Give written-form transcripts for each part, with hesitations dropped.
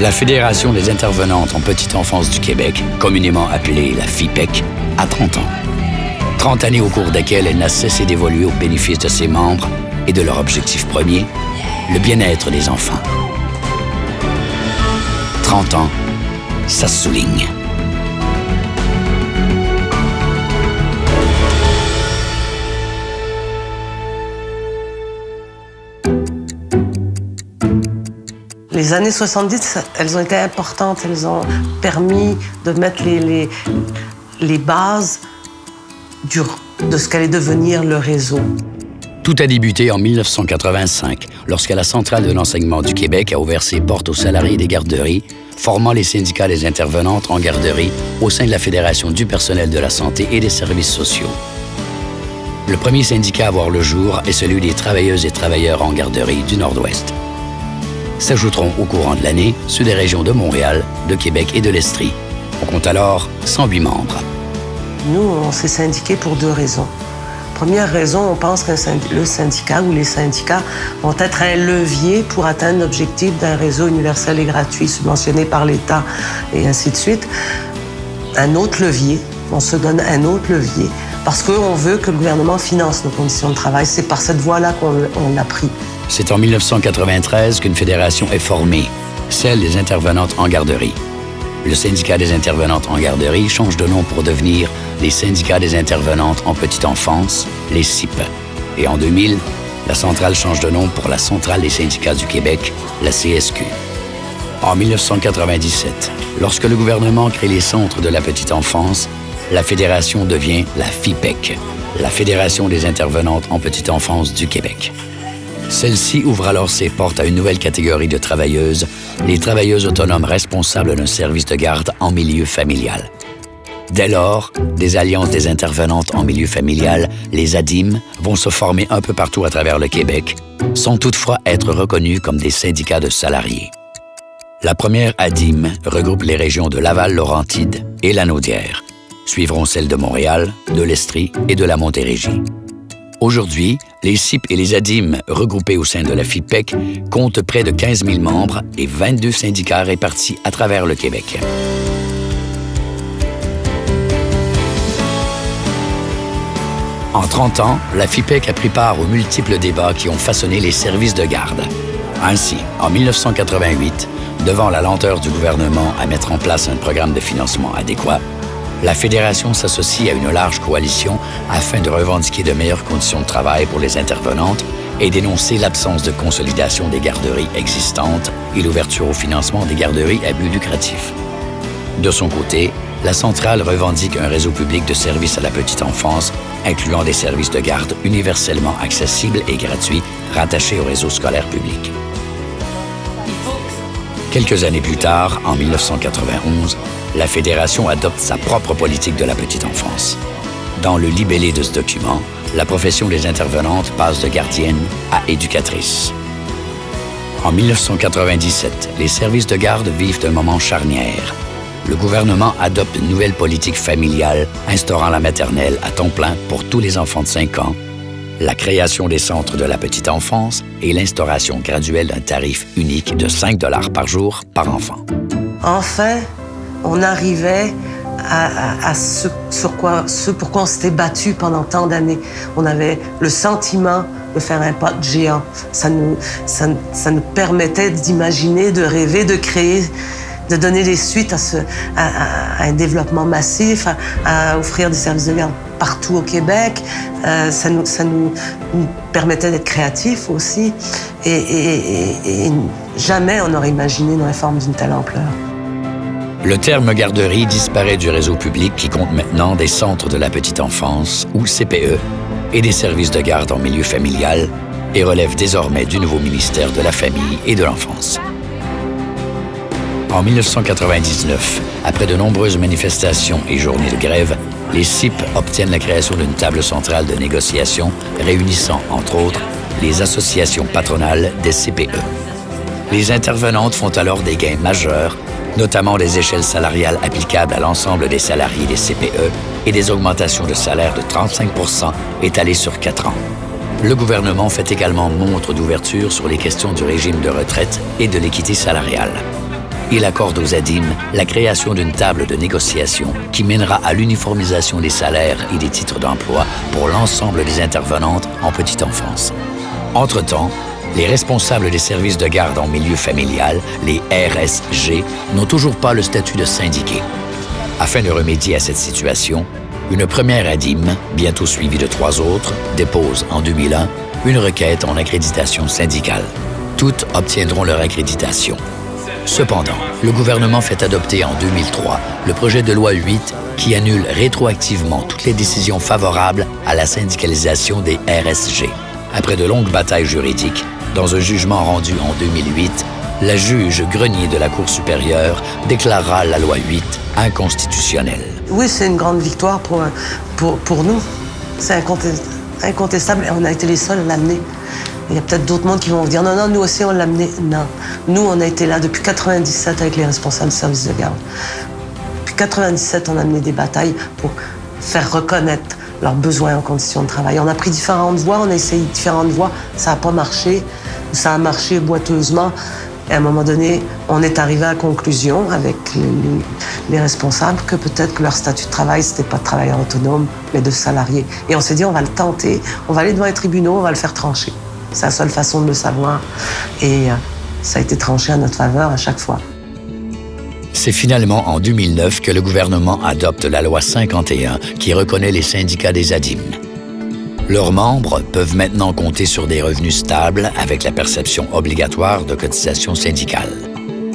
La Fédération des intervenantes en petite enfance du Québec, communément appelée la FIPEQ, a 30 ans. 30 années au cours desquelles elle n'a cessé d'évoluer au bénéfice de ses membres et de leur objectif premier, le bien-être des enfants. 30 ans, ça se souligne. Les années 70, elles ont été importantes. Elles ont permis de mettre les bases de ce qu'allait devenir le réseau. Tout a débuté en 1985, lorsque la Centrale de l'enseignement du Québec a ouvert ses portes aux salariés des garderies, formant les syndicats des intervenantes en garderie au sein de la Fédération du personnel de la santé et des services sociaux. Le premier syndicat à voir le jour est celui des travailleuses et travailleurs en garderie du Nord-Ouest. S'ajouteront au courant de l'année ceux des régions de Montréal, de Québec et de l'Estrie. On compte alors 108 membres. Nous, on s'est syndiqués pour 2 raisons. Première raison, on pense que le syndicat ou les syndicats vont être un levier pour atteindre l'objectif d'un réseau universel et gratuit subventionné par l'État et ainsi de suite. Un autre levier, on se donne un autre levier parce qu'on veut que le gouvernement finance nos conditions de travail. C'est par cette voie-là qu'on l'a pris. C'est en 1993 qu'une fédération est formée, celle des intervenantes en garderie. Le syndicat des intervenantes en garderie change de nom pour devenir les syndicats des intervenantes en petite enfance, les CIP. Et en 2000, la centrale change de nom pour la Centrale des syndicats du Québec, la CSQ. En 1997, lorsque le gouvernement crée les centres de la petite enfance, la fédération devient la FIPEQ, la Fédération des intervenantes en petite enfance du Québec. Celle-ci ouvre alors ses portes à une nouvelle catégorie de travailleuses, les travailleuses autonomes responsables d'un service de garde en milieu familial. Dès lors, des alliances des intervenantes en milieu familial, les ADIM, vont se former un peu partout à travers le Québec, sans toutefois être reconnues comme des syndicats de salariés. La première ADIM regroupe les régions de Laval-Laurentide et Lanaudière. Suivront celles de Montréal, de l'Estrie et de la Montérégie. Aujourd'hui, les CIP et les ADIM, regroupés au sein de la FIPEQ, comptent près de 15 000 membres et 22 syndicats répartis à travers le Québec. En 30 ans, la FIPEQ a pris part aux multiples débats qui ont façonné les services de garde. Ainsi, en 1988, devant la lenteur du gouvernement à mettre en place un programme de financement adéquat, la Fédération s'associe à une large coalition afin de revendiquer de meilleures conditions de travail pour les intervenantes et dénoncer l'absence de consolidation des garderies existantes et l'ouverture au financement des garderies à but lucratif. De son côté, la centrale revendique un réseau public de services à la petite enfance, incluant des services de garde universellement accessibles et gratuits rattachés au réseau scolaire public. Quelques années plus tard, en 1991, la Fédération adopte sa propre politique de la petite enfance. Dans le libellé de ce document, la profession des intervenantes passe de gardienne à éducatrice. En 1997, les services de garde vivent un moment charnière. Le gouvernement adopte une nouvelle politique familiale instaurant la maternelle à temps plein pour tous les enfants de 5 ans, la création des centres de la petite enfance et l'instauration graduelle d'un tarif unique de 5 $ par jour par enfant. Enfin, on arrivait à ce pourquoi on s'était battu pendant tant d'années. On avait le sentiment de faire un pas de géant. Ça nous permettait d'imaginer, de rêver, de créer, de donner des suites à un développement massif, à offrir des services de garde partout au Québec. Ça nous permettait d'être créatifs aussi. Et jamais on n'aurait imaginé une réforme d'une telle ampleur. Le terme garderie disparaît du réseau public qui compte maintenant des centres de la petite enfance, ou CPE, et des services de garde en milieu familial, et relève désormais du nouveau ministère de la Famille et de l'Enfance. En 1999, après de nombreuses manifestations et journées de grève, les CIP obtiennent la création d'une table centrale de négociation réunissant, entre autres, les associations patronales des CPE. Les intervenantes font alors des gains majeurs, notamment des échelles salariales applicables à l'ensemble des salariés des CPE et des augmentations de salaire de 35 % étalées sur 4 ans. Le gouvernement fait également montre d'ouverture sur les questions du régime de retraite et de l'équité salariale. Il accorde aux ADIM la création d'une table de négociation qui mènera à l'uniformisation des salaires et des titres d'emploi pour l'ensemble des intervenantes en petite enfance. Entre-temps, les responsables des services de garde en milieu familial, les RSG, n'ont toujours pas le statut de syndiqués. Afin de remédier à cette situation, une première ADIM, bientôt suivie de 3 autres, dépose en 2001 une requête en accréditation syndicale. Toutes obtiendront leur accréditation. Cependant, le gouvernement fait adopter en 2003 le projet de loi 8 qui annule rétroactivement toutes les décisions favorables à la syndicalisation des RSG. Après de longues batailles juridiques, dans un jugement rendu en 2008, la juge Grenier de la Cour supérieure déclarera la loi 8 inconstitutionnelle. Oui, c'est une grande victoire pour nous. C'est incontestable et on a été les seuls à l'amener. Il y a peut-être d'autres mondes qui vont vous dire « Non, non, nous aussi, on l'a amené. » Non. Nous, on a été là depuis 1997 avec les responsables de services de garde. Depuis 1997, on a mené des batailles pour faire reconnaître leurs besoins en conditions de travail. On a pris différentes voies, on a essayé différentes voies. Ça n'a pas marché. Ça a marché boiteusement. Et à un moment donné, on est arrivé à la conclusion avec les responsables que peut-être que leur statut de travail, c'était pas de travailleur autonome, mais de salarié. Et on s'est dit, on va le tenter, on va aller devant les tribunaux, on va le faire trancher. C'est la seule façon de le savoir. Et ça a été tranché à notre faveur à chaque fois. C'est finalement en 2009 que le gouvernement adopte la loi 51 qui reconnaît les syndicats des ADIM. Leurs membres peuvent maintenant compter sur des revenus stables avec la perception obligatoire de cotisations syndicales.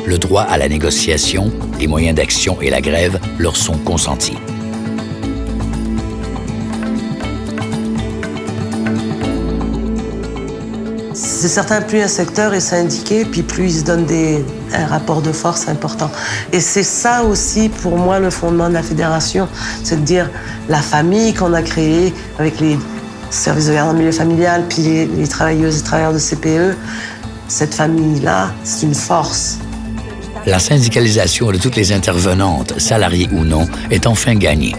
Le droit à la négociation, les moyens d'action et la grève leur sont consentis. C'est certain, plus un secteur est syndiqué, puis plus il se donne un rapport de force important. Et c'est ça aussi, pour moi, le fondement de la fédération, c'est de dire la famille qu'on a créée avec les services de garde en milieu familial, puis les travailleuses et travailleurs de CPE, cette famille-là, c'est une force. La syndicalisation de toutes les intervenantes, salariées ou non, est enfin gagnée.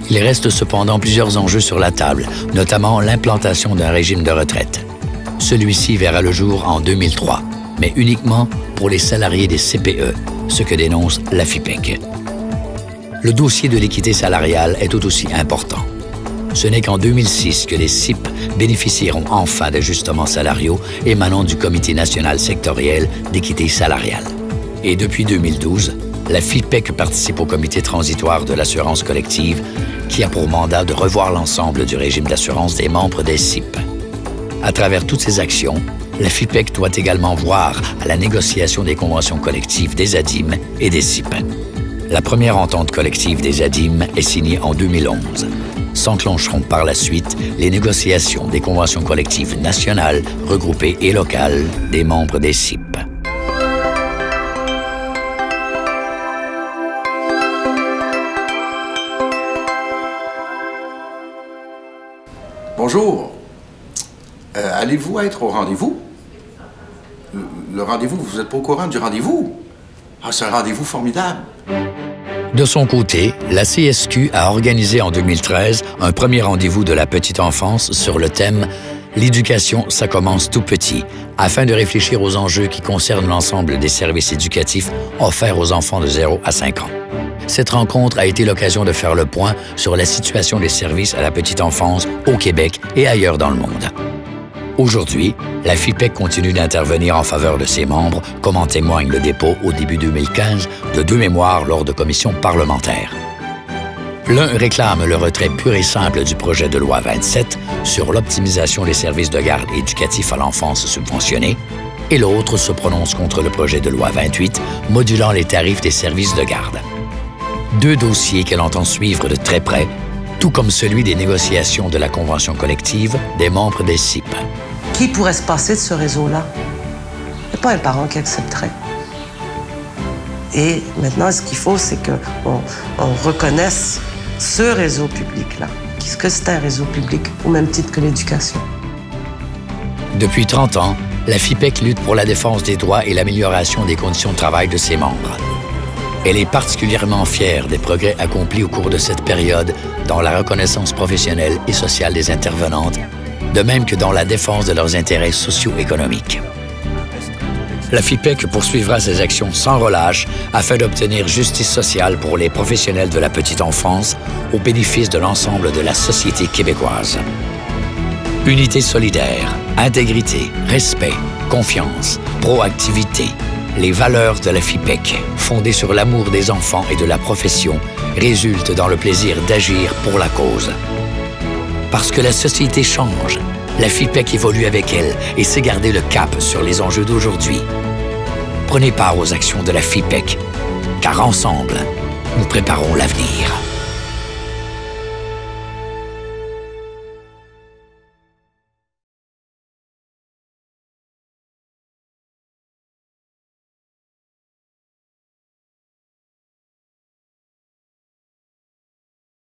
Il reste cependant plusieurs enjeux sur la table, notamment l'implantation d'un régime de retraite. Celui-ci verra le jour en 2003, mais uniquement pour les salariés des CPE, ce que dénonce la FIPEC. Le dossier de l'équité salariale est tout aussi important. Ce n'est qu'en 2006 que les CIP bénéficieront enfin d'ajustements salariaux émanant du Comité national sectoriel d'équité salariale. Et depuis 2012, la FIPEC participe au comité transitoire de l'assurance collective qui a pour mandat de revoir l'ensemble du régime d'assurance des membres des CIP. À travers toutes ces actions, la FIPEC doit également voir à la négociation des conventions collectives des ADIM et des CIP. La première entente collective des ADIM est signée en 2011. S'enclencheront par la suite les négociations des conventions collectives nationales, regroupées et locales des membres des CIP. Bonjour. Allez-vous être au rendez-vous? Le rendez-vous, vous n'êtes pas au courant du rendez-vous? Ah, c'est un rendez-vous formidable. De son côté, la CSQ a organisé en 2013 un premier rendez-vous de la petite enfance sur le thème « L'éducation, ça commence tout petit » afin de réfléchir aux enjeux qui concernent l'ensemble des services éducatifs offerts aux enfants de 0 à 5 ans. Cette rencontre a été l'occasion de faire le point sur la situation des services à la petite enfance au Québec et ailleurs dans le monde. Aujourd'hui, la FIPEC continue d'intervenir en faveur de ses membres, comme en témoigne le dépôt au début 2015 de 2 mémoires lors de commissions parlementaires. L'un réclame le retrait pur et simple du projet de loi 27 sur l'optimisation des services de garde éducatifs à l'enfance subventionnés, et l'autre se prononce contre le projet de loi 28 modulant les tarifs des services de garde. 2 dossiers qu'elle entend suivre de très près, tout comme celui des négociations de la convention collective des membres des CIP. Qui pourrait se passer de ce réseau-là? Il n'y a pas un parent qui accepterait. Et maintenant, ce qu'il faut, c'est qu'on reconnaisse ce réseau public-là. Qu'est-ce que c'est un réseau public, au même titre que l'éducation? Depuis 30 ans, la FIPEC lutte pour la défense des droits et l'amélioration des conditions de travail de ses membres. Elle est particulièrement fière des progrès accomplis au cours de cette période dans la reconnaissance professionnelle et sociale des intervenantes, de même que dans la défense de leurs intérêts socio-économiques. La FIPEC poursuivra ses actions sans relâche afin d'obtenir justice sociale pour les professionnels de la petite enfance au bénéfice de l'ensemble de la société québécoise. Unité solidaire, intégrité, respect, confiance, proactivité. Les valeurs de la FIPEC, fondées sur l'amour des enfants et de la profession, résultent dans le plaisir d'agir pour la cause. Parce que la société change, la FIPEC évolue avec elle et sait garder le cap sur les enjeux d'aujourd'hui. Prenez part aux actions de la FIPEC, car ensemble, nous préparons l'avenir.